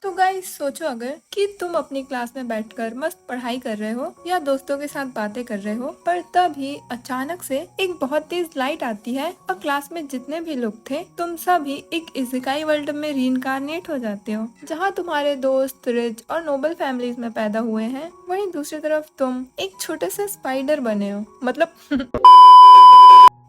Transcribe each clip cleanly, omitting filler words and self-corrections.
तो गाइस सोचो अगर कि तुम अपनी क्लास में बैठकर मस्त पढ़ाई कर रहे हो या दोस्तों के साथ बातें कर रहे हो, पर तभी अचानक से एक बहुत तेज लाइट आती है और क्लास में जितने भी लोग थे तुम सभी एक इज़िकाई वर्ल्ड में रीइंकार्नेट हो जाते हो, जहाँ तुम्हारे दोस्त रिच और नोबल फैमिलीज में पैदा हुए हैं। वहीं दूसरी तरफ तुम एक छोटे से स्पाइडर बने हो, मतलब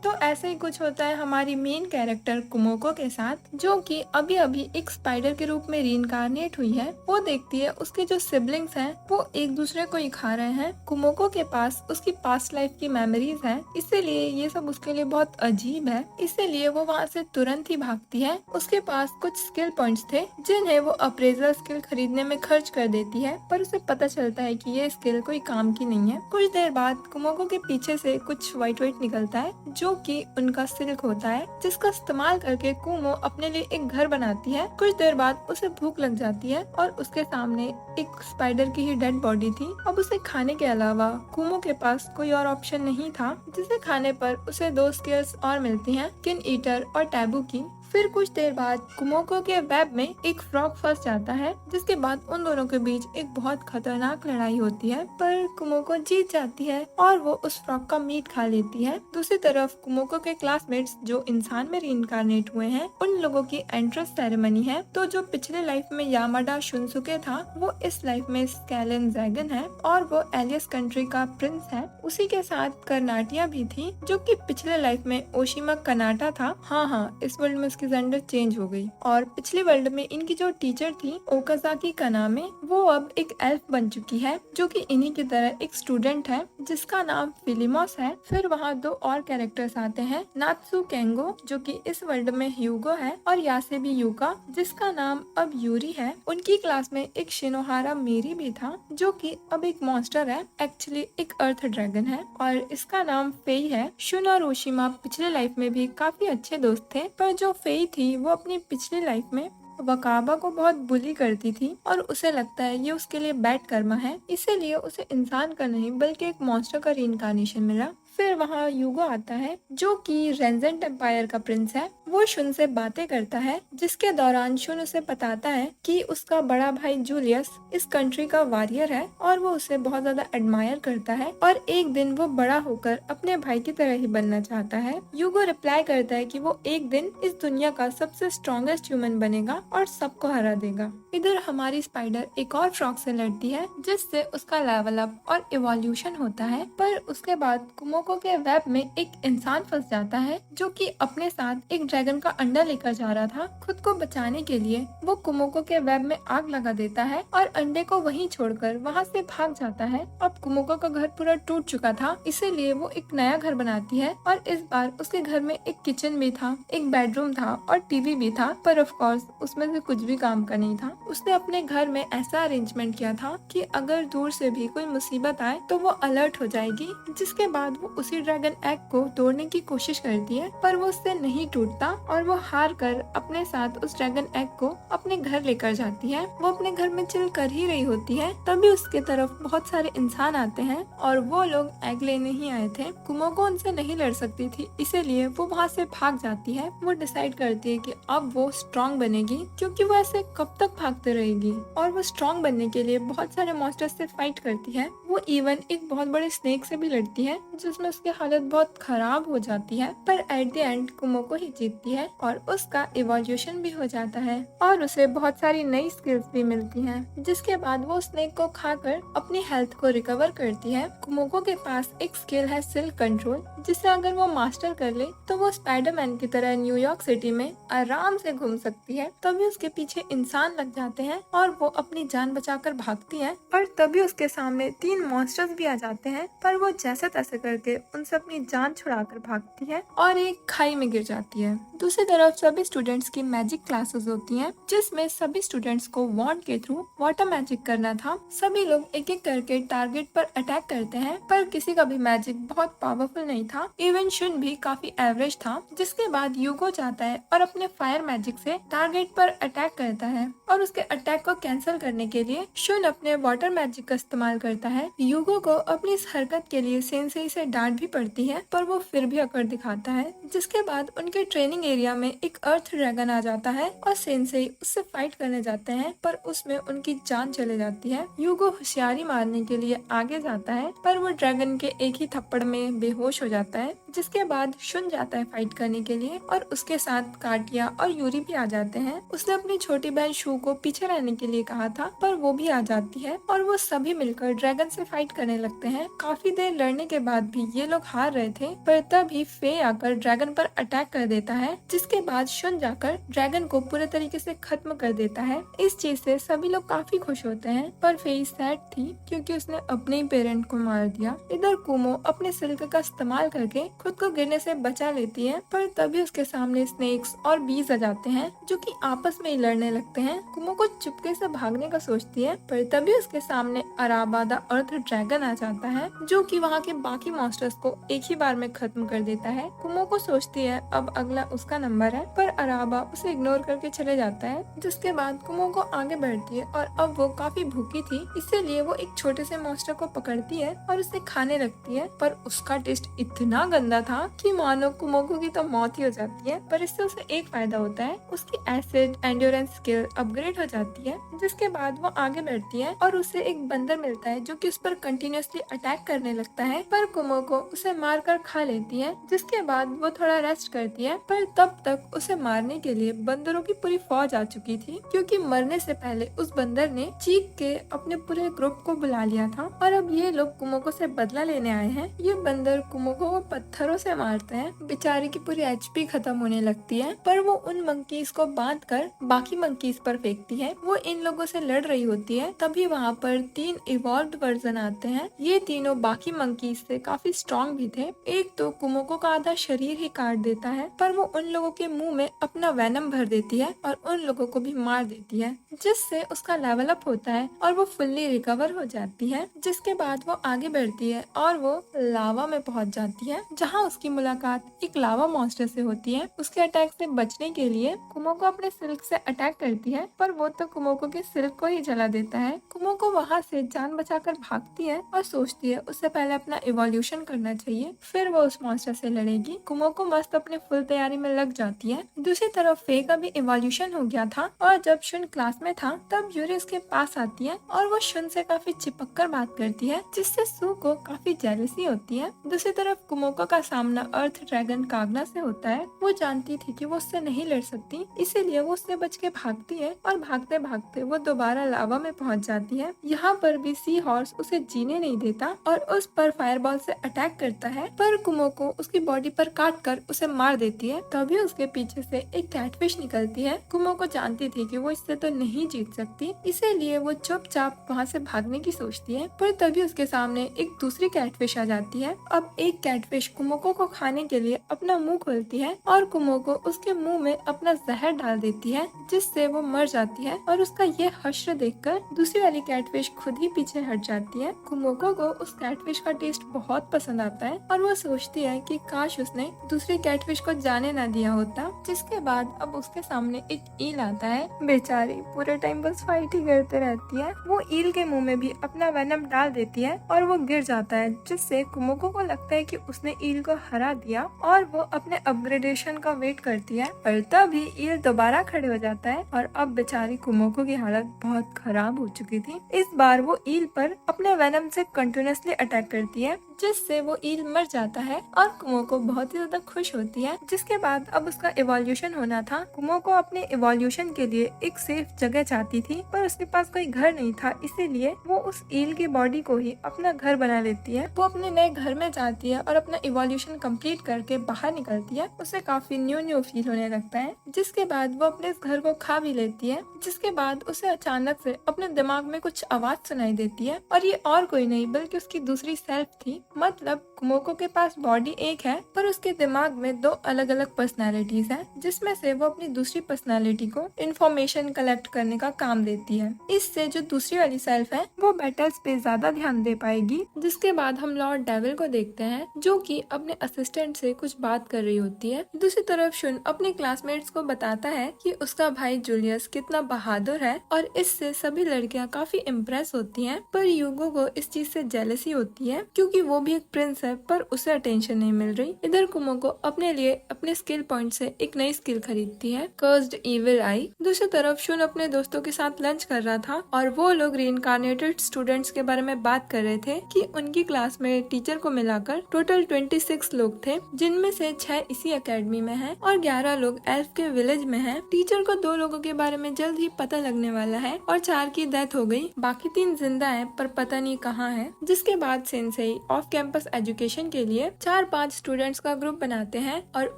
तो ऐसे ही कुछ होता है हमारी मेन कैरेक्टर कुमोको के साथ, जो कि अभी अभी एक स्पाइडर के रूप में रीइंकार्नेट हुई है। वो देखती है उसके जो सिबलिंग्स हैं वो एक दूसरे को ही खा रहे हैं। कुमोको के पास उसकी पास्ट लाइफ की मेमोरीज हैं, इसीलिए ये सब उसके लिए बहुत अजीब है। इसीलिए वो वहाँ से तुरंत ही भागती है। उसके पास कुछ स्किल पॉइंट्स थे जिन्हें वो अप्रेजल स्किल खरीदने में खर्च कर देती है, पर उसे पता चलता है कि ये स्किल कोई काम की नहीं है। कुछ देर बाद कुमोको के पीछे से कुछ व्हाइट निकलता है जो कि उनका सिल्क होता है, जिसका इस्तेमाल करके कुमो अपने लिए एक घर बनाती है। कुछ देर बाद उसे भूख लग जाती है और उसके सामने एक स्पाइडर की ही डेड बॉडी थी। अब उसे खाने के अलावा कुमो के पास कोई और ऑप्शन नहीं था, जिसे खाने पर उसे दो स्किल्स और मिलती हैं, किन ईटर और टैबू की। फिर कुछ देर बाद कुमोको के वेब में एक फ्रॉग फंस जाता है, जिसके बाद उन दोनों के बीच एक बहुत खतरनाक लड़ाई होती है, पर कुमोको जीत जाती है और वो उस फ्रॉग का मीट खा लेती है। दूसरी तरफ कुमोको के क्लासमेट्स जो इंसान में रीइंकार्नेट हुए हैं, उन लोगों की एंट्रेंस सेरेमनी है। तो जो पिछले लाइफ में यामाडा शुनसुके था, वो इस लाइफ में स्कैलन ज़ैगन है और वो एलियस कंट्री का प्रिंस है। उसी के साथ कर्नाटिया भी थी, जो कि पिछले लाइफ में ओशिमा कनाटा था। हाँ, इस वर्ल्ड में इसकी जेंडर चेंज हो गई। और पिछले वर्ल्ड में इनकी जो टीचर थी ओकाजाकी कानामे, वो अब एक एल्फ बन चुकी है, जो कि इन्हीं की तरह एक स्टूडेंट है जिसका नाम फिलिमोस है। फिर वहाँ दो और कैरेक्टर्स आते हैं, नात्सु केंगो जो कि इस वर्ल्ड में ह्यूगो है, और यासेबी युका जिसका नाम अब यूरी है। उनकी क्लास में एक शिनोहारा मेरी भी था, जो कि अब एक मॉन्स्टर है, एक्चुअली एक अर्थ ड्रैगन है, और इसका नाम फेई है। शुन और ओशिमा पिछले लाइफ में भी काफी अच्छे दोस्त थे, पर जो फेई थी वो अपनी पिछली लाइफ में वकाबा को बहुत बुली करती थी और उसे लगता है ये उसके लिए बैड कर्मा है, इसीलिए उसे इंसान का नहीं बल्कि एक मॉन्स्टर का रीइंकार्नेशन मिला। फिर वहाँ यूगो आता है जो कि रेंजेंट एम्पायर का प्रिंस है। वो शुन से बातें करता है, जिसके दौरान शुन उसे बताता है कि उसका बड़ा भाई जूलियस इस कंट्री का वॉरियर है और वो उसे बहुत ज्यादा एडमायर करता है और एक दिन वो बड़ा होकर अपने भाई की तरह ही बनना चाहता है। यूगो रिप्लाई करता है कि वो एक दिन इस दुनिया का सबसे स्ट्रॉन्गेस्ट ह्यूमन बनेगा और सबको हरा देगा। इधर हमारी स्पाइडर एक और फ्रॉग से लड़ती है, जिससे उसका लेवल अप और इवोल्यूशन होता है, पर उसके बाद कुमोको के वेब में एक इंसान फंस जाता है जो कि अपने साथ एक ड्रैगन का अंडा लेकर जा रहा था। खुद को बचाने के लिए वो कुमोको के वेब में आग लगा देता है और अंडे को वहीं छोड़कर वहाँ से भाग जाता है। अब कुमोको का घर पूरा टूट चुका था, इसीलिए वो एक नया घर बनाती है और इस बार उसके घर में एक किचन भी था, एक बेडरूम था और टीवी भी था, पर ऑफ कोर्स उसमें से कुछ भी काम का नहीं था। उसने अपने घर में ऐसा अरेंजमेंट किया था कि अगर दूर से भी कोई मुसीबत आए तो वो अलर्ट हो जाएगी। जिसके बाद वो उसी ड्रैगन एग को तोड़ने की कोशिश करती है, पर वो उससे नहीं टूटता और वो हार कर अपने साथ उस ड्रैगन एग को अपने घर लेकर जाती है। वो अपने घर में चिल कर ही रही होती है, तभी उसके तरफ बहुत सारे इंसान आते हैं और वो लोग एग लेने ही आए थे। कुमोको उनसे नहीं लड़ सकती थी, इसीलिए वो वहाँ से भाग जाती है। वो डिसाइड करती है कि अब वो स्ट्रॉन्ग बनेगी, क्योंकि वो ऐसे कब तक भागते रहेगी, और वो स्ट्रॉन्ग बनने के लिए बहुत सारे मॉन्स्टर्स से फाइट करती है। वो इवन एक बहुत बड़े स्नेक से भी लड़ती है, जिसमें उसकी हालत बहुत खराब हो जाती है, पर एट द एंड कुमोको ही जीतती है और उसका इवोल्यूशन भी हो जाता है और उसे बहुत सारी नई स्किल्स भी मिलती हैं। जिसके बाद वो स्नेक को खाकर अपनी हेल्थ को रिकवर करती है। कुमोको के पास एक स्किल है सिल्क कंट्रोल, जिसे अगर वो मास्टर कर ले तो वो स्पाइडरमैन की तरह न्यूयॉर्क सिटी में आराम से घूम सकती है। तभी उसके पीछे इंसान लग जाते हैं और वो अपनी जान बचाकर भागती है, और तभी उसके सामने 3 मॉन्स्टर्स भी आ जाते हैं, पर वो जैसे तैसे करके उनसे अपनी जान छुड़ाकर भागती है और एक खाई में गिर जाती है। दूसरी तरफ सभी स्टूडेंट्स की मैजिक क्लासेस होती हैं, जिसमें सभी स्टूडेंट्स को वॉन्ड के थ्रू वाटर मैजिक करना था। सभी लोग एक एक करके टारगेट पर अटैक करते हैं, पर किसी का भी मैजिक बहुत पावरफुल नहीं था। इवन शुन भी काफी एवरेज था। जिसके बाद यूगो जाता है और अपने फायर मैजिक से टारगेट पर अटैक करता है, और उसके अटैक को कैंसिल करने के लिए शुन अपने वाटर मैजिक का इस्तेमाल करता है। यूगो को अपनी इस हरकत के लिए सेंसेई से डांट भी पड़ती है पर वो फिर भी अकड़ दिखाता है। जिसके बाद उनके ट्रेनिंग एरिया में एक अर्थ ड्रैगन आ जाता है और सेंसेई उससे फाइट करने जाते हैं पर उसमें उनकी जान चले जाती है। यूगो होशियारी मारने के लिए आगे जाता है पर वो ड्रैगन के एक ही थप्पड़ में बेहोश हो जाता है। जिसके बाद शुन जाता है फाइट करने के लिए और उसके साथ काटिया और यूरी भी आ जाते हैं। उसने अपनी छोटी बहन शू को पीछे रहने के लिए कहा था पर वो भी आ जाती है और वो सभी मिलकर ड्रैगन से फाइट करने लगते हैं। काफी देर लड़ने के बाद भी ये लोग हार रहे थे पर तभी फे आकर ड्रैगन पर अटैक कर देता है। जिसके बाद शुन जाकर ड्रैगन को पूरे तरीके से खत्म कर देता है। इस चीज से सभी लोग काफी खुश होते हैं पर फे सैड थी क्योंकि उसने अपने ही पेरेंट को मार दिया। इधर कुमो अपने सिल्क का इस्तेमाल करके खुद को गिरने से बचा लेती है पर तभी उसके सामने स्नेक्स और बीज आ जाते हैं जो कि आपस में ही लड़ने लगते हैं। कुमो को चुपके से भागने का सोचती है पर तभी उसके सामने अराबा द अर्थ ड्रैगन आ जाता है जो कि वहाँ के बाकी मॉन्स्टर्स को एक ही बार में खत्म कर देता है। कुमो को सोचती है अब अगला उसका नंबर है पर अराबा उसे इग्नोर करके चले जाता है। जिसके बाद कुमो को आगे बढ़ती है और अब वो काफी भूखी थी इसीलिए वो एक छोटे से मॉन्स्टर को पकड़ती है और उसे खाने लगती है पर उसका टेस्ट इतना गंदा था कि मानो कुमोको की तो मौत ही हो जाती है। पर इससे उसे एक फायदा होता है, उसकी एसिड एंड्योरेंस स्किल अपग्रेड हो जाती है। जिसके बाद वो आगे बढ़ती है और उसे एक बंदर मिलता है जो कि उस पर कंटिन्यूअसली अटैक करने लगता है पर कुमोको उसे मार कर खा लेती है। जिसके बाद वो थोड़ा रेस्ट करती है पर तब तक उसे मारने के लिए बंदरों की पूरी फौज आ चुकी थी क्योंकि मरने से पहले उस बंदर ने चीख के अपने पूरे ग्रुप को बुला लिया था और अब ये लोग कुमोको से बदला लेने आए हैं। ये बंदर कुमोको को पत्थरों से मारते हैं, बेचारे की पूरी एचपी खत्म होने लगती है पर वो उन मंकीज को बांध कर बाकी मंकीज पर फेंकती है। वो इन लोगों से लड़ रही होती है तभी वहाँ पर 3 इवॉल्व्ड वर्जन आते हैं। ये तीनों बाकी मंकीज से काफी स्ट्रॉन्ग भी थे। एक तो कुमोको का आधा शरीर ही काट देता है पर वो उन लोगों के मुंह में अपना वेनम भर देती है और उन लोगों को भी मार देती है जिससे उसका लेवल अप होता है और वो फुल्ली रिकवर हो जाती है। जिसके बाद वो आगे बढ़ती है और वो लावा में पहुंच जाती है जहां उसकी मुलाकात एक लावा मॉन्स्टर से होती है। उसके अटैक से बचने के लिए कुमोको अपने सिल्क से अटैक करती है पर वो तो कुमोको के सिल्क को ही जला देता है। कुमोको वहां से जान बचाकर भागती है और सोचती है उससे पहले अपना इवोल्यूशन करना चाहिए फिर वो उस मॉन्स्टर से लड़ेगी। कुमोको मस्त अपने फुल तैयारी में लग जाती है। दूसरी तरफ फे का भी इवोल्यूशन हो गया था और जब शुन क्लास में था तब यूरी उसके पास आती है और वो शुन से काफी चिपक कर बात करती है जिससे सू को काफी जेलसी होती है। दूसरी तरफ कुमोको का सामना अर्थ ड्रैगन कागना से होता है। वो जानती थी कि वो उससे नहीं लड़ सकती इसीलिए वो उससे बच के भागती है और भागते भागते वो दोबारा लावा में पहुंच जाती है। यहाँ पर भी सी हॉर्स उसे जीने नहीं देता और उस पर फायरबॉल से अटैक करता है पर कुमोको उसकी बॉडी पर काट कर उसे मार देती है। तभी उसके पीछे से एक कैटफिश निकलती है। कुमोको जानती थी कि वो इससे तो नहीं जीत सकती इसीलिए वो चुपचाप वहाँ से भागने की सोचती है पर तभी उसके सामने एक दूसरी कैटफिश आ जाती है। अब एक कैटफिश कुमोको को खाने के लिए अपना मुंह खोलती है और कुमोको उसके मुंह में अपना जहर डाल देती है जिससे वो मर जाती है और उसका ये हश्र देखकर दूसरी वाली कैटफिश खुद ही पीछे हट जाती है। कुमोको को उस कैटफिश का टेस्ट बहुत पसंद आता है और वो सोचती है कि काश उसने दूसरी कैटफिश को जाने ना दिया होता। जिसके बाद अब उसके सामने एक ईल आता है। बेचारी पूरे टाइम बस फाइट ही करते रहती है। वो ईल के मुंह में भी अपना वेनम डाल देती है और वो गिर जाता है जिससे कुमोको को लगता है कि उसने ईल को हरा दिया और वो अपने अपग्रेडेशन का वेट करती है पर तभी ईल दोबारा खड़े हो जाता है और अब बेचारी कुमोको की हालत बहुत खराब हो चुकी थी। इस बार वो ईल पर अपने वेनम से कंटिन्यूअसली अटैक करती है जिससे वो ईल मर जाता है और कुमोको बहुत ही ज्यादा खुश होती है। जिसके बाद अब उसका इवोल्यूशन होना था। कुमोको अपने इवोल्यूशन के लिए एक सेफ जगह चाहती थी पर उसके पास कोई घर नहीं था इसीलिए वो उस ईल की बॉडी को ही अपना घर बना लेती है। वो अपने नए घर में जाती है और अपना इवोल्यूशन कंप्लीट करके बाहर निकलती है। उसे काफी न्यू फील होने लगता है जिसके बाद वो अपने इस घर को खा भी लेती है। जिसके बाद उसे अचानक से अपने दिमाग में कुछ आवाज सुनाई देती है और ये और कोई नहीं बल्कि उसकी दूसरी सेल्फ थी। मतलब कुमोको के पास बॉडी एक है पर उसके दिमाग में 2 अलग अलग पर्सनालिटीज हैं जिसमें से वो अपनी दूसरी पर्सनालिटी को इंफॉर्मेशन कलेक्ट करने का काम देती है। इससे जो दूसरी वाली सेल्फ है वो बैटल्स पे ज्यादा ध्यान दे पाएगी। जिसके बाद हम लॉर्ड डेविल को देखते हैं जो कि अपने असिस्टेंट से कुछ बात कर रही होती है। दूसरी तरफ शुन अपने क्लासमेट्स को बताता है कि उसका भाई जूलियस कितना बहादुर है और इससे सभी लड़कियां काफी इम्प्रेस होती हैं पर यूगो को इस चीज से जेलसी होती है क्योंकि वो भी एक प्रिंस है पर उसे अटेंशन नहीं मिल रही। इधर कुमोको अपने लिए अपने स्किल पॉइंट से एक नई स्किल खरीदती है, कर्स्ड इविल आई। दूसरी तरफ शुन अपने दोस्तों के साथ लंच कर रहा था और वो लोग रीइंकार्नेटेड स्टूडेंट्स के बारे में बात कर रहे थे कि उनकी क्लास में टीचर को मिलाकर टोटल 26 लोग थे, जिनमें से 6 इसी एकेडमी में हैं और 11 लोग एल्फ के विलेज में हैं। टीचर को 2 लोगों के बारे में जल्द ही पता लगने वाला है और 4 की डेथ हो गई, बाकी 3 जिंदा हैं पर पता नहीं कहाँ है। जिसके बाद सेंसेई ऑफ कैंपस एजुकेशन के लिए 4-5 स्टूडेंट्स का ग्रुप बनाते हैं और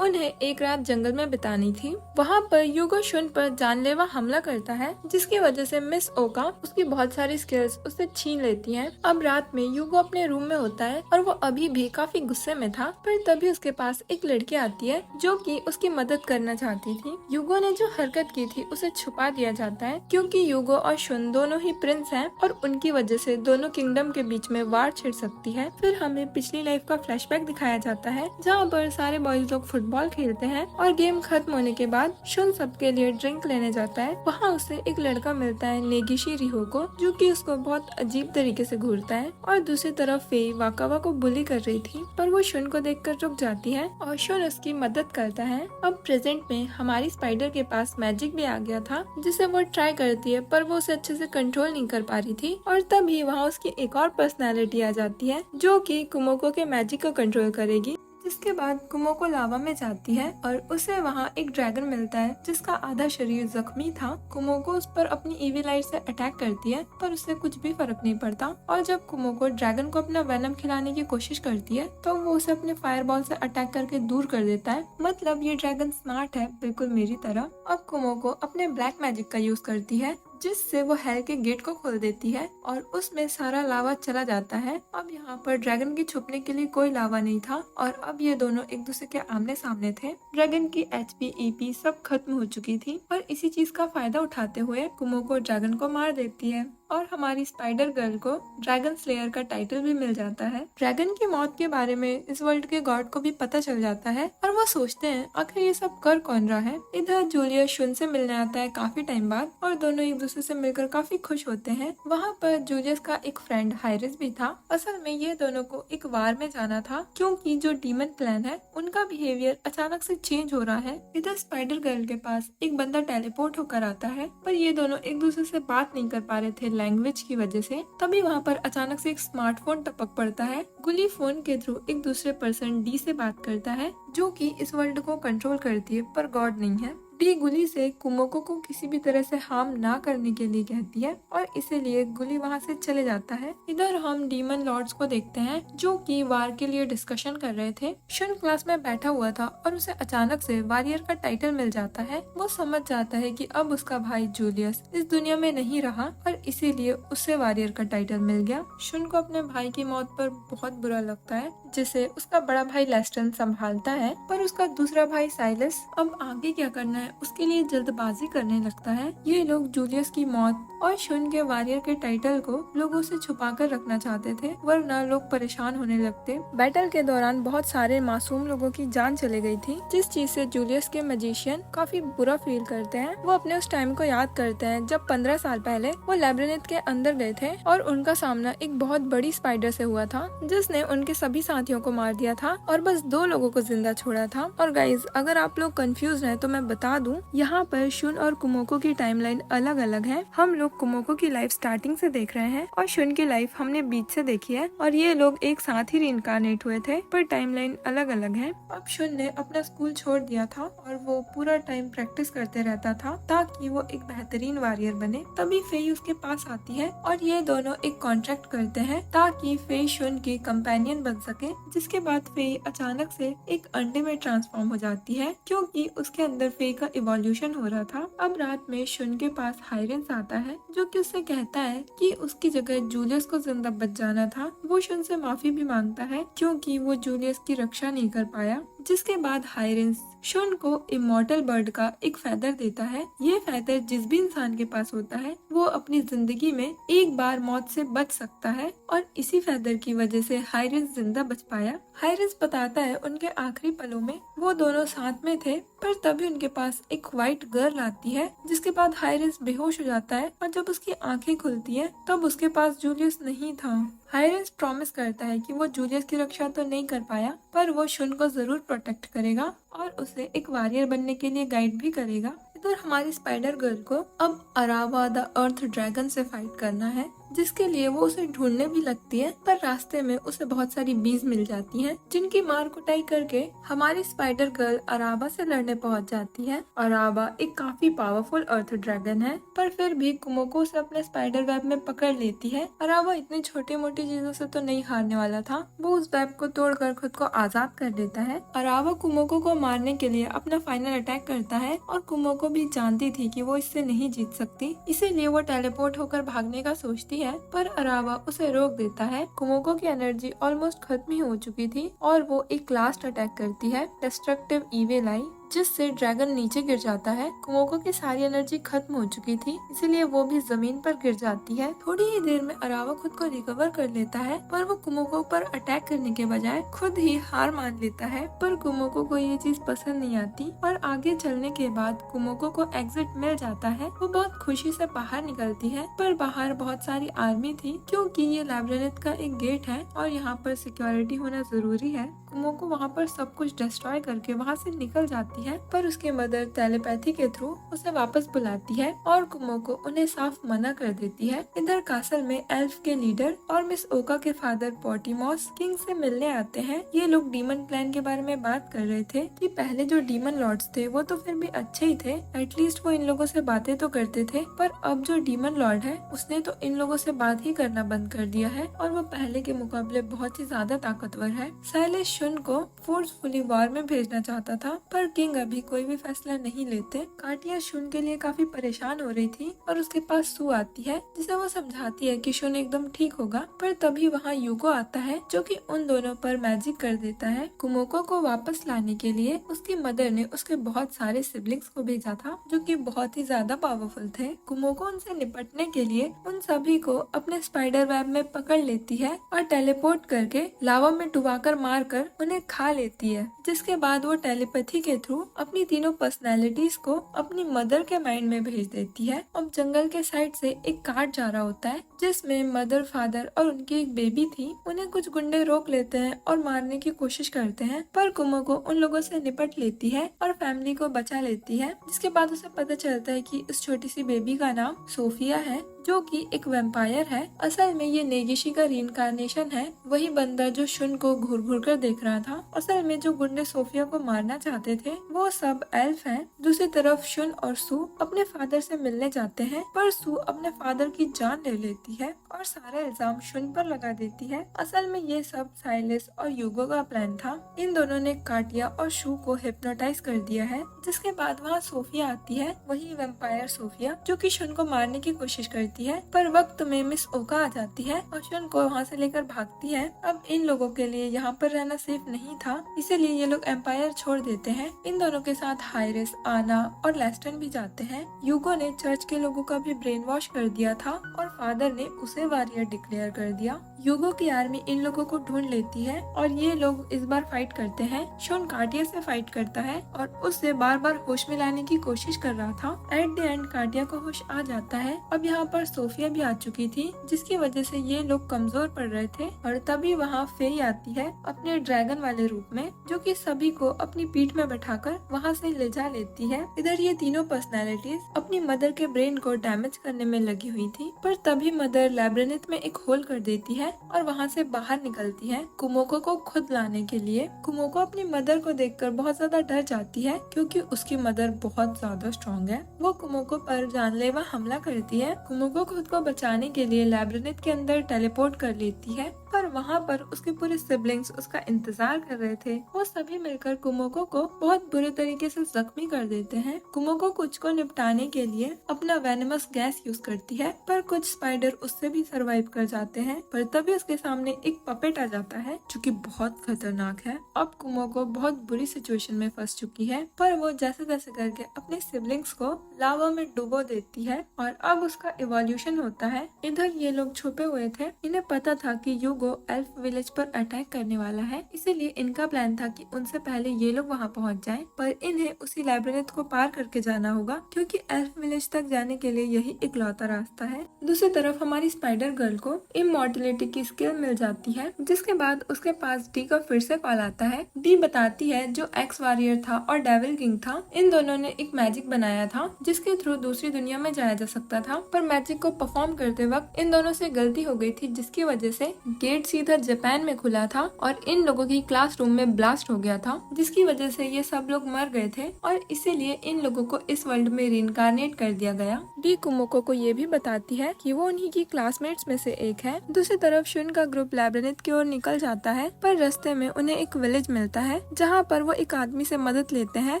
उन्हें एक रात जंगल में बितानी थी। वहाँ पर यूगो शुन पर जानलेवा हमला करता है, जिसकी वजह से मिस ओका उसकी बहुत सारी स्किल्स उससे छीन लेती हैं। अब रात में यूगो अपने रूम में होता है और वो अभी भी काफी गुस्से में था, पर तभी उसके पास एक लड़की आती है जो कि उसकी मदद करना चाहती थी। यूगो ने जो हरकत की थी उसे छुपा दिया जाता है क्योंकि यूगो और शुन दोनों ही प्रिंस हैं और उनकी वजह से दोनों किंगडम के बीच में वार छिड़ सकती है। फिर हमें पिछली लाइफ का फ्लैशबैक दिखाया जाता है जहाँ पर सारे बॉयज लोग फुटबॉल खेलते हैं और गेम खत्म होने के बाद शुन सबके लिए ड्रिंक लेने जाता है। वहाँ उसे एक लड़का मिलता है नेगिशी रिहोको, जो कि उसको बहुत अजीब तरीके से घूरता है। और दूसरी तरफ फेई वाकावा को बुली कर रही थी पर वो शुन को देखकर रुक जाती है और शुन उसकी मदद करता है। अब प्रेजेंट में हमारी स्पाइडर के पास मैजिक भी आ गया था जिसे वो ट्राई करती है पर वो उसे अच्छे से कंट्रोल नहीं कर पा रही थी और तभी वहाँ उसकी एक और पर्सनैलिटी आ जाती है जो कि कुमोको के मैजिक को कंट्रोल करेगी। जिसके बाद कुमोको लावा में जाती है और उसे वहाँ एक ड्रैगन मिलता है जिसका आधा शरीर जख्मी था। कुमोको उस पर अपनी ईवी लाइट से अटैक करती है पर उससे कुछ भी फर्क नहीं पड़ता और जब कुमोको ड्रैगन को अपना वेनम खिलाने की कोशिश करती है तो वो उसे अपने फायरबॉल से अटैक करके दूर कर देता है। मतलब ये ड्रैगन स्मार्ट है, बिल्कुल मेरी तरह। अब कुमोको अपने ब्लैक मैजिक का यूज करती है जिससे वो हेल के गेट को खोल देती है और उसमें सारा लावा चला जाता है। अब यहाँ पर ड्रैगन की छुपने के लिए कोई लावा नहीं था और अब ये दोनों एक दूसरे के आमने सामने थे। ड्रैगन की HP EP सब खत्म हो चुकी थी और इसी चीज का फायदा उठाते हुए कुमोको ड्रैगन को मार देती है और हमारी स्पाइडर गर्ल को ड्रैगन स्लेयर का टाइटल भी मिल जाता है। ड्रैगन की मौत के बारे में इस वर्ल्ड के गॉड को भी पता चल जाता है और वो सोचते हैं आखिर ये सब कर कौन रहा है। इधर जूलियस शुन से मिलने आता है काफी टाइम बाद और दोनों एक दूसरे से मिलकर काफी खुश होते हैं। वहाँ पर जूलियस का एक फ्रेंड हाइरिस भी था। असल में ये दोनों को एक वार में जाना था क्योंकि जो डीमन क्लैन है उनका बिहेवियर अचानक से चेंज हो रहा है। इधर स्पाइडर गर्ल के पास एक बंदा टेलीपोर्ट होकर आता है पर ये दोनों एक दूसरे से बात नहीं कर पा रहे थे लैंग्वेज की वजह से। तभी वहाँ पर अचानक से एक स्मार्टफोन टपक पड़ता है। गुली फोन के थ्रू एक दूसरे पर्सन डी से बात करता है जो कि इस वर्ल्ड को कंट्रोल करती है पर गॉड नहीं है। डी गुली से कुमोको को किसी भी तरह से हार्म ना करने के लिए कहती है और इसीलिए गुली वहाँ से चले जाता है। इधर हम डीमन लॉर्ड्स को देखते हैं जो कि वार के लिए डिस्कशन कर रहे थे। शुन क्लास में बैठा हुआ था और उसे अचानक से वॉरियर का टाइटल मिल जाता है। वो समझ जाता है कि अब उसका भाई जूलियस इस दुनिया में नहीं रहा और इसीलिए उसे वॉरियर का टाइटल मिल गया। शुन को अपने भाई की मौत पर बहुत बुरा लगता है जिसे उसका बड़ा भाई लेस्टन संभालता है पर उसका दूसरा भाई साइलस अब आगे क्या करना है उसके लिए जल्दबाजी करने लगता है। ये लोग जूलियस की मौत और शुन के वॉरियर के टाइटल को लोगों से छुपा कर रखना चाहते थे वरना लोग परेशान होने लगते। बैटल के दौरान बहुत सारे मासूम लोगों की जान चली गई थी जिस चीज से जूलियस के मैजिशियन काफी बुरा फील करते हैं। वो अपने उस टाइम को याद करते हैं जब 15 साल पहले वो लैब्रिन्थ के अंदर गए थे और उनका सामना एक बहुत बड़ी स्पाइडर से हुआ था जिसने उनके सभी साथियों को मार दिया था और बस 2 लोगों को जिंदा छोड़ा था। और गाइज अगर आप लोग कंफ्यूज हैं तो मैं बता दूं यहाँ पर शुन और कुमोको की टाइमलाइन अलग अलग है। हम लोग कुमोको की लाइफ स्टार्टिंग से देख रहे हैं और शुन की लाइफ हमने बीच से देखी है और ये लोग एक साथ ही रीइंकार्नेट हुए थे पर टाइमलाइन अलग अलग है। अब शुन ने अपना स्कूल छोड़ दिया था और वो पूरा टाइम प्रैक्टिस करते रहता था ताकि वो एक बेहतरीन वॉरियर बने। तभी फेई उसके पास आती है और ये दोनों एक कॉन्ट्रैक्ट करते हैं ताकि फेई शुन की कंपेनियन बन सके। जिसके बाद फेई अचानक से एक अंडे में ट्रांसफॉर्म हो जाती है क्योंकि उसके अंदर फेई का इवोल्यूशन हो रहा था। अब रात में शुन के पास हाइरेंस आता है जो कि उससे कहता है कि उसकी जगह जूलियस को जिंदा बच जाना था। वो शुन से माफी भी मांगता है क्योंकि वो जूलियस की रक्षा नहीं कर पाया। जिसके बाद हाइरेंस शुन को इमॉर्टल बर्ड का एक फेदर देता है। ये फेदर जिस भी इंसान के पास होता है वो अपनी जिंदगी में एक बार मौत से बच सकता है और इसी फेदर की वजह से हाइरेंस जिंदा बच पाया। हाइरेंस बताता है उनके आखिरी पलों में वो दोनों साथ में थे, पर तभी उनके पास एक व्हाइट गर्ल आती है, जिसके बाद हाइरिस बेहोश हो जाता है और जब उसकी आंखें खुलती है तब उसके पास जूलियस नहीं था। हाइरिस प्रॉमिस करता है कि वो जूलियस की रक्षा तो नहीं कर पाया, पर वो शुन को जरूर प्रोटेक्ट करेगा और उसे एक वॉरियर बनने के लिए गाइड भी करेगा। इधर हमारी स्पाइडर गर्ल को अब अरावा द अर्थ ड्रैगन से फाइट करना है, जिसके लिए वो उसे ढूंढने भी लगती है, पर रास्ते में उसे बहुत सारी बीज मिल जाती हैं, जिनकी मार कुटाई करके हमारी स्पाइडर गर्ल अरावा से लड़ने पहुंच जाती है। अरावा एक काफी पावरफुल अर्थ ड्रैगन है, पर फिर भी कुमोको उसे अपने स्पाइडर वेब में पकड़ लेती है। अरावा इतनी छोटी मोटी चीजों से तो नहीं हारने वाला था, वो उस वेब को तोड़कर खुद को आजाद कर देता है। अरावा कुमोको को मारने के लिए अपना फाइनल अटैक करता है और कुमोको भी जानती थी कि वो इससे नहीं जीत सकती, इसीलिए वो टेलीपोर्ट होकर भागने का सोचती है, पर अरावा उसे रोक देता है। कुमोको की एनर्जी ऑलमोस्ट खत्म ही हो चुकी थी और वो एक लास्ट अटैक करती है, डिस्ट्रक्टिव ईविल आई, जिससे ड्रैगन नीचे गिर जाता है। कुमोको की सारी एनर्जी खत्म हो चुकी थी, इसीलिए वो भी जमीन पर गिर जाती है। थोड़ी ही देर में अरावा खुद को रिकवर कर लेता है, पर वो कुमोको पर अटैक करने के बजाय खुद ही हार मान लेता है। पर कुमोको को ये चीज पसंद नहीं आती और आगे चलने के बाद कुमोको को एग्जिट मिल जाता है। वो बहुत खुशी से बाहर निकलती है, पर बाहर बहुत सारी आर्मी थी, क्योंकि ये लैब्रिन्थ का एक गेट है और यहाँ पर सिक्योरिटी होना जरूरी है। कुमोको वहाँ पर सब कुछ डिस्ट्रॉय करके वहाँ से निकल जाती है, पर उसकी मदर टेलीपैथी के थ्रू उसे वापस बुलाती है और कुमोको उन्हें साफ मना कर देती है। इधर कासल में एल्फ के लीडर और मिस ओका के फादर पोर्टिमॉस किंग से मिलने आते हैं। ये लोग डीमन प्लान के बारे में बात कर रहे थे कि पहले जो डीमन लॉर्ड्स थे वो तो फिर भी अच्छे ही थे, एटलीस्ट वो इन लोगों से बातें तो करते थे, पर अब जो डीमन लॉर्ड है उसने तो इन लोगों से बात ही करना बंद कर दिया है और वो पहले के मुकाबले बहुत ही ज्यादा ताकतवर है। साइलेस शुन को फोर्सफुली वॉर में भेजना चाहता था, पर किंग अभी कोई भी फैसला नहीं लेते। काटिया शुन के लिए काफी परेशान हो रही थी और उसके पास सू आती है, जिसे वो समझाती है कि शुन एकदम ठीक होगा, पर तभी वहाँ यूगो आता है जो कि उन दोनों पर मैजिक कर देता है। कुमोको को वापस लाने के लिए उसकी मदर ने उसके बहुत सारे सिबलिंग्स को भेजा था, जो कि बहुत ही ज्यादा पावरफुल थे। कुमोको उनसे निपटने के लिए उन सभी को अपने स्पाइडर वेब में पकड़ लेती है और टेलीपोर्ट करके लावा में डुबाकर मारकर उन्हें खा लेती है, जिसके बाद वो टेलीपैथी के थ्रू अपनी तीनों पर्सनैलिटीज को अपनी मदर के माइंड में भेज देती है। अब जंगल के साइड से एक कार्ड जा रहा होता है, जिसमें मदर, फादर और उनकी एक बेबी थी। उन्हें कुछ गुंडे रोक लेते हैं और मारने की कोशिश करते हैं, पर कुमोको उन लोगों से निपट लेती है और फैमिली को बचा लेती है। जिसके बाद उसे पता चलता है कि इस छोटी सी बेबी का नाम सोफिया है, जो कि एक वैम्पायर है। असल में ये नेगिशी का रीइंकार्नेशन है, वही बंदा जो शुन को घूर घूर कर देख रहा था। असल में जो गुंडे सोफिया को मारना चाहते थे वो सब एल्फ हैं। दूसरी तरफ शुन और सू अपने फादर से मिलने जाते हैं, पर सू अपने फादर की जान ले लेती है और सारा इल्जाम शुन पर लगा देती है। असल में ये सब साइलेस और यूगो का प्लान था। इन दोनों ने काटिया और शू को हिप्नोटाइज कर दिया है। जिसके बाद वहाँ सोफिया आती है, वही वैम्पायर सोफिया, जो कि शुन को मारने की कोशिश करती है, पर वक्त में मिस ओका आ जाती है और शुन को वहाँ से लेकर भागती है। अब इन लोगों के लिए यहाँ पर रहना सेफ नहीं था, इसीलिए ये लोग एम्पायर छोड़ देते हैं। इन दोनों के साथ हाइरिस, आना और लेस्टन भी जाते हैं। यूगो ने चर्च के लोगों का भी ब्रेन वॉश कर दिया था और फादर ने उसे वॉरियर डिक्लेयर कर दिया। यूगो की आर्मी इन लोगों को ढूंढ लेती है और ये लोग इस बार फाइट करते हैं। शोन काटिया से फाइट करता है और उससे बार बार होश में लाने की कोशिश कर रहा था। एट द एंड काटिया को होश आ जाता है। अब यहाँ पर सोफिया भी आ चुकी थी, जिसकी वजह से ये लोग कमजोर पड़ रहे थे और तभी वहाँ फेई आती है अपने ड्रैगन वाले रूप में, जो कि सभी को अपनी पीठ में बैठाकर वहाँ से ले जा लेती है। इधर ये तीनों पर्सनैलिटीज अपनी मदर के ब्रेन को डैमेज करने में लगी हुई थी, पर तभी मदर लैब्रिन्थ में एक होल कर देती है और वहाँ से बाहर निकलती है कुमोको को खुद लाने के लिए। कुमोको अपनी मदर को देखकर बहुत ज्यादा डर जाती है, क्योंकि उसकी मदर बहुत ज्यादा स्ट्रॉन्ग है। वो कुमोको पर जानलेवा हमला करती है। कुमोको खुद को बचाने के लिए लैब्रिन्थ के अंदर टेलीपोर्ट कर लेती है, पर वहाँ पर उसके पूरे सिबलिंग्स उसका इंतजार कर रहे थे। वो सभी मिलकर कुमोको को बहुत बुरे तरीके से जख्मी कर देते हैं। कुमोको कुछ को निपटाने के लिए अपना वेनमस गैस यूज करती है, पर कुछ स्पाइडर उससे भी सरवाइव कर जाते हैं। पर तभी उसके सामने एक पपेट आ जाता है, जो कि बहुत खतरनाक है। अब कुमोको बहुत बुरी सिचुएशन में फंस चुकी है, पर वो जैसे तैसे करके अपने सिबलिंग्स को लावा में डुबो देती है और अब उसका इवोल्यूशन होता है। इधर ये लोग छुपे हुए थे। इन्हें पता था कि यूगो एल्फ विलेज पर अटैक करने वाला है, इसीलिए इनका प्लान था कि उनसे पहले ये लोग वहाँ पहुँच जाएं, पर इन्हें उसी लैबिरिंथ को पार करके जाना होगा क्योंकि एल्फ विलेज तक जाने के लिए यही इकलौता रास्ता है। दूसरी तरफ हमारी स्पाइडर गर्ल को इमॉर्टलिटी की स्किल मिल जाती है, जिसके बाद उसके पास डी का फिर से कॉल आता है। डी बताती है जो एक्स वॉरियर था और डेविल किंग था, इन दोनों ने एक मैजिक बनाया था जिसके थ्रू दूसरी दुनिया में जाया जा सकता था, पर मैजिक को परफॉर्म करते वक्त इन दोनों से गलती हो गई थी, जिसकी वजह से गेट सीधा जापान में खुला था और इन लोगों की क्लासरूम में ब्लास्ट हो गया था, जिसकी वजह से ये सब लोग मर गए थे और इसीलिए इन लोगों को इस वर्ल्ड में रीइंकार्नेट कर दिया गया। डी कुमोको को ये भी बताती है कि वो उन्हीं की क्लासमेट्स में से एक है। दूसरी तरफ शुन का ग्रुप लैबिरिंथ की ओर निकल जाता है, पर रास्ते में उन्हें एक विलेज मिलता है जहाँ पर वो एक आदमी से मदद लेते हैं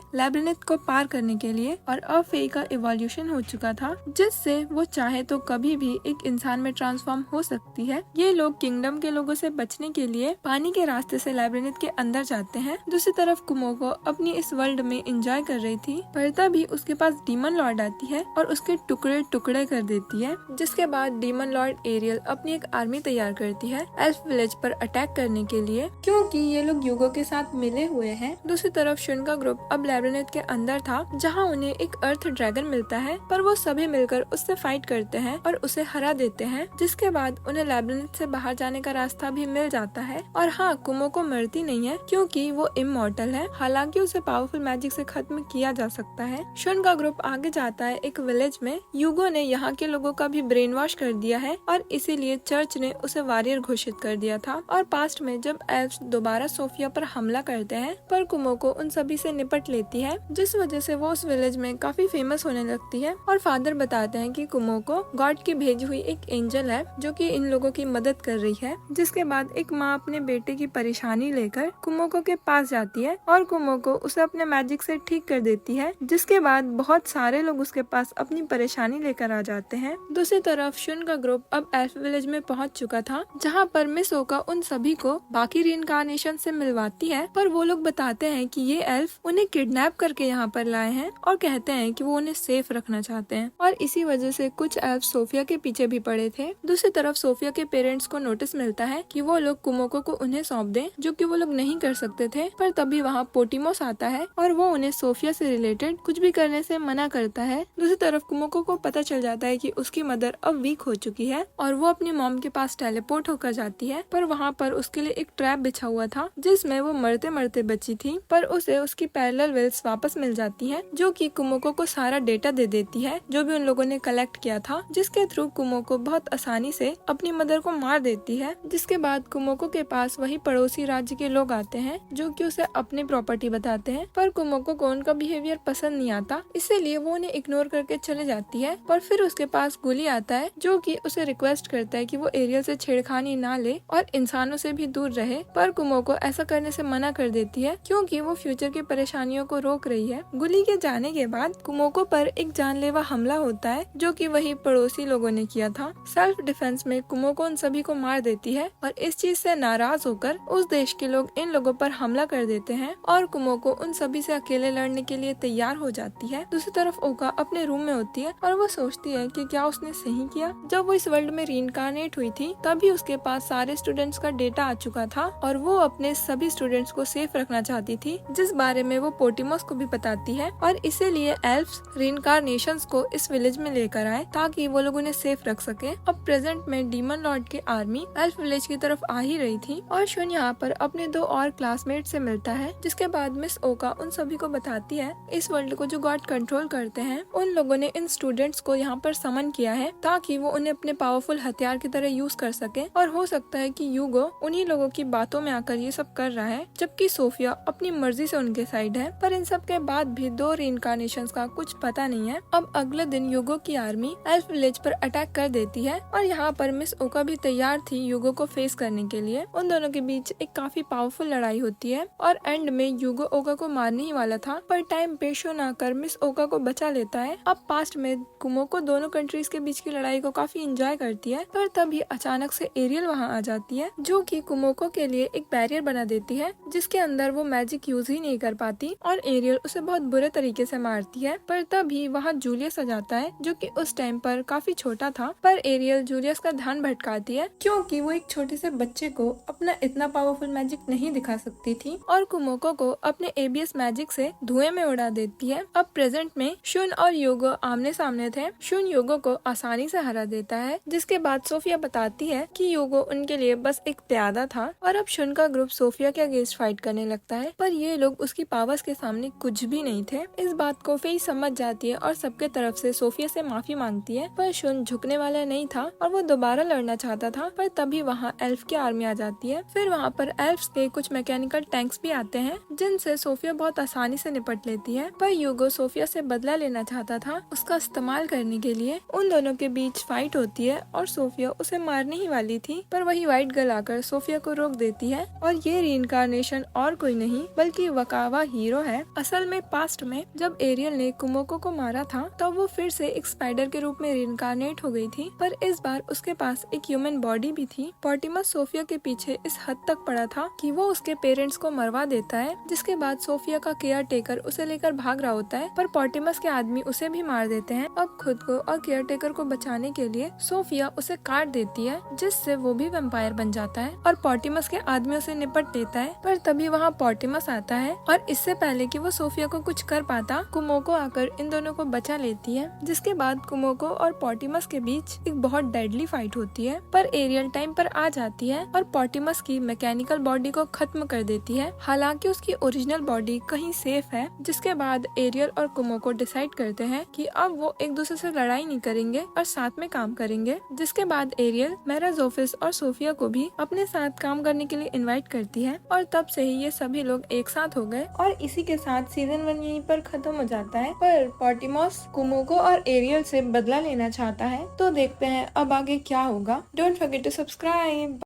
लैबिरिंथ को पार करने के लिए, और अब फेई का इवोल्यूशन हो चुका था जिससे वो चाहे तो कभी भी एक इंसान में ट्रांसफॉर्म हो सकती है। ये लोग किंगडम के लोगों से बचने के लिए पानी के रास्ते से लैबिरिंथ के अंदर जाते हैं। दूसरी तरफ कुमोको अपनी इस वर्ल्ड में एंजॉय कर रही थी, पर तभी उसके पास डीमन लॉर्ड आती है और उसके टुकड़े टुकड़े कर देती है, जिसके बाद डीमन लॉर्ड एरियल अपनी एक आर्मी तैयार करती है एल्फ विलेज पर अटैक करने के लिए, क्योंकि ये लोग युगो के साथ मिले हुए हैं। दूसरी तरफ शुन का ग्रुप अब लैबिरिंथ के अंदर था जहाँ उन्हें एक अर्थ ड्रैगन मिलता है, पर वो सभी मिलकर उससे फाइट करते हैं और उसे हरा देते हैं, जिसके बाद उन्हें लैबिरिंथ से बाहर जाने का रास्ता भी मिल जाता है। और हाँ, कुमोको मरती नहीं है क्योंकि वो इमॉर्टल है, हालांकि उसे पावरफुल मैजिक से खत्म किया जा सकता है। शुन का ग्रुप आगे जाता है एक विलेज में। युगो ने यहाँ के लोगों का भी ब्रेन वॉश कर दिया है और इसीलिए चर्च ने उसे वॉरियर घोषित कर दिया था। और पास्ट में जब एल्फ्स दोबारा सोफिया पर हमला करते हैं, पर कुमोको उन सभी से निपट लेती है, जिस वजह से वो उस विलेज में काफी फेमस होने लगती है। और फादर बताते हैं कि कुमोको गॉड की भेजी हुई एक एंजल है जो कि इन लोगों की मदद कर रही है। जिसके बाद एक माँ अपने बेटे की परेशानी लेकर कुमोको के पास जाती है और कुमोको उसे अपने मैजिक से ठीक कर देती है, जिसके बाद बहुत सारे लोग उसके पास अपनी परेशानी लेकर आ जाते हैं। दूसरी तरफ शुन का ग्रुप अब एल्फ विलेज में पहुंच चुका था, जहां पर मिस ओका उन सभी को बाकी रीइंकार्नेशन से मिलवाती है, पर वो लोग बताते हैं कि ये एल्फ उन्हें किडनैप करके यहाँ पर लाए हैं और कहते हैं कि वो उन्हें सेफ रखना चाहते हैं, और इसी वजह से कुछ एल्फ सोफिया के पीछे भी पड़े थे। दूसरी तरफ सोफिया के पेरेंट्स को नोटिस मिलता है कि वो लोग कुमोको को उन्हें सौंप दें, जो कि वो लोग नहीं कर सकते थे, पर तभी वहाँ पोटिमोस आता है और वो उन्हें सोफिया से रिलेटेड कुछ भी करने से मना करता है। दूसरी तरफ कुमोको को पता चल जाता है कि उसकी मदर अब वीक हो चुकी है और वो अपनी मॉम के पास टेलीपोर्ट होकर जाती है, पर वहाँ पर उसके लिए एक ट्रैप बिछा हुआ था जिसमें वो मरते मरते बची थी, पर उसे उसकी पैरेलल वेल्स वापस मिल जाती है, जो कि कुमोको को सारा डेटा दे देती है जो भी उन लोगों ने कलेक्ट किया था, जिसके थ्रू कुमोको बहुत आसानी से अपनी मदर को मार देती है। जिसके बाद कुमोको के पास वही पड़ोसी राज्य के लोग आते हैं जो कि उसे अपनी प्रॉपर्टी बताते हैं, पर कुमोको को उनका बिहेवियर पसंद नहीं आता, इसीलिए वो उन्हें इग्नोर करके चले जाती है। पर फिर उसके पास गुली आता है जो कि उसे रिक्वेस्ट करता है कि वो एरियल से छेड़खानी ना ले और इंसानों से भी दूर रहे, पर कुमोको ऐसा करने से मना कर देती है क्योंकि वो फ्यूचर की परेशानियों को रोक रही है। गुली के जाने के बाद कुमोको पर एक जानलेवा हमला होता है जो कि वही पड़ोसी लोगों ने किया था। सेल्फ डिफेंस में कुमोको उन सभी को मार देती है और इस चीज से नाराज होकर उस देश के लोग इन लोगों पर हमला कर देते हैं और कुमोको उन सभी से अकेले लड़ने के लिए तैयार हो जाती है। दूसरी तरफ ओका अपने रूम में होती है और वो सोचती है कि क्या उसने सही किया। जब वो इस वर्ल्ड में रीइंकार्नेट हुई थी तभी उसके पास सारे स्टूडेंट्स का डेटा आ चुका था और वो अपने सभी स्टूडेंट्स को सेफ रखना चाहती थी, जिस बारे में वो पोटिमोस को भी बताती है और इसीलिए एल्फ्स रीइंकार्नेशंस को इस विलेज में लेकर आए ताकि वो लोग उन्हें सेफ रख सके। अब प्रेजेंट में डीमन लॉर्ड की आर्मी एल्फ विलेज की तरफ आ ही रही थी और शुन यहाँ पर अपने दो और क्लासमेट से मिलता है, जिसके बाद मिस ओका उन सभी को बताती है इस वर्ल्ड को जो गॉड कंट्रोल करते हैं उन लोगों ने इन स्टूडेंट्स को यहाँ पर समन किया है ताकि वो उन्हें अपने पावरफुल हथियार की तरह यूज कर सके, और हो सकता है कि यूगो उन्हीं लोगों की बातों में आकर ये सब कर रहा है, जबकि सोफिया अपनी मर्जी से उनके साइड है। पर इन सब के बाद भी दो रीइंकार्नेशंस का कुछ पता नहीं है। अब अगले दिन यूगो की आर्मी एल्फ विलेज पर अटैक कर देती है और यहाँ पर मिस ओका भी तैयार थी यूगो को फेस करने के लिए। उन दोनों के बीच एक काफी पावरफुल लड़ाई होती है और एंड में यूगो ओका को मारने ही वाला था, पर टाइम पे शुन आकर मिस ओका को बचा लेता है। अब पास्ट में कुमोको दोनों कंट्रीज के बीच की लड़ाई को काफी एंजॉय करती है, पर तभी अचानक से एरियल वहाँ आ जाती है जो कि कुमोको के लिए एक बैरियर बना देती है जिसके अंदर वो मैजिक यूज ही नहीं कर पाती और एरियल उसे बहुत बुरे तरीके से मारती है। पर तभी वहाँ जूलियस आ जाता है जो कि उस टाइम पर काफी छोटा था, पर एरियल जूलियस का ध्यान भटकाती है क्योंकि वो एक छोटे से बच्चे को अपना इतना पावरफुल मैजिक नहीं दिखा सकती थी और कुमोको को अपने एबीएस मैजिक से धुएं में उड़ा देती है। अब प्रेजेंट में शुन और योगो आमने सामने थे। शुन योगो को आसानी से हरा देता है, जिसके बाद सोफिया बताती है कि योगो उनके लिए बस एक प्यादा था और अब शुन का ग्रुप सोफिया के अगेंस्ट फाइट करने लगता है, पर ये लोग उसकी पावर्स के सामने कुछ भी नहीं थे। इस बात को फेई समझ जाती है और सबके तरफ से सोफिया से माफी मांगती है, पर शुन झुकने वाला नहीं था और वो दोबारा लड़ना चाहता था। पर तभी वहाँ एल्फ की आर्मी आ जाती है। फिर वहाँ पर एल्फ्स के कुछ मैकेनिकल टैंक्स भी आते हैं, जिनसे सोफिया बहुत आसानी से निपट लेती है। पर यूगो सोफिया से बदला लेना चाहता था, उसका इस्तेमाल करने के लिए। उन दोनों के बीच फाइट होती है और सोफिया उसे मारने ही वाली थी, पर वही व्हाइट गर्ल आकर सोफिया को रोक देती है। और ये रीइंकार्नेशन और कोई नहीं बल्कि वकावा हीरो है। असल में पास्ट में जब एरियल ने कुमोको को मारा था, तब वो फिर से एक स्पाइडर के रूप में रीइंकार्नेट हो गई थी, पर इस बार उसके पास एक ह्यूमन बॉडी भी थी। पॉर्टिमस सोफिया के पीछे इस हद तक पड़ा था कि वो उसके पेरेंट्स को मरवा देता है, जिसके बाद सोफिया का केयर टेकर उसे लेकर भाग रहा होता है, पर पॉर्टिमस के आदमी उसे भी मार देते हैं। अब खुद को और केयर टेकर को बचाने के लिए सोफिया उसे काट देती है, जिससे वो भी वैम्पायर बन जाता है और पॉर्टिमस के आदमियों से निपट लेता है। पर तभी वहाँ पॉर्टिमस आता है और इससे पहले कि वो सोफिया को कुछ कर पाता, कुमोको आकर इन दोनों को बचा लेती है, जिसके बाद कुमोको और पॉर्टिमस के बीच एक बहुत डेडली फाइट होती है। पर एरियल टाइम पर आ जाती है और पॉर्टिमस की मैकेनिकल बॉडी को खत्म कर देती है, हालांकि उसकी ओरिजिनल बॉडी कहीं सेफ है। जिसके बाद एरियल और कुमोको डिसाइड करते हैं कि अब वो एक दूसरे से लड़ाई नहीं करेंगे और साथ में काम करेंगे। जिसके बाद एरियल मेराजोफिस और सोफिया को भी अपने साथ काम करने के लिए इनवाइट करती है और तब से ही ये सभी लोग एक साथ हो गए और इसी के साथ सीजन 1 यहीं पर खत्म हो जाता है। पर पॉर्टिमस कुमोको और एरियल से बदला लेना चाहता है, तो देखते हैं अब आगे क्या होगा। Don't forget to subscribe.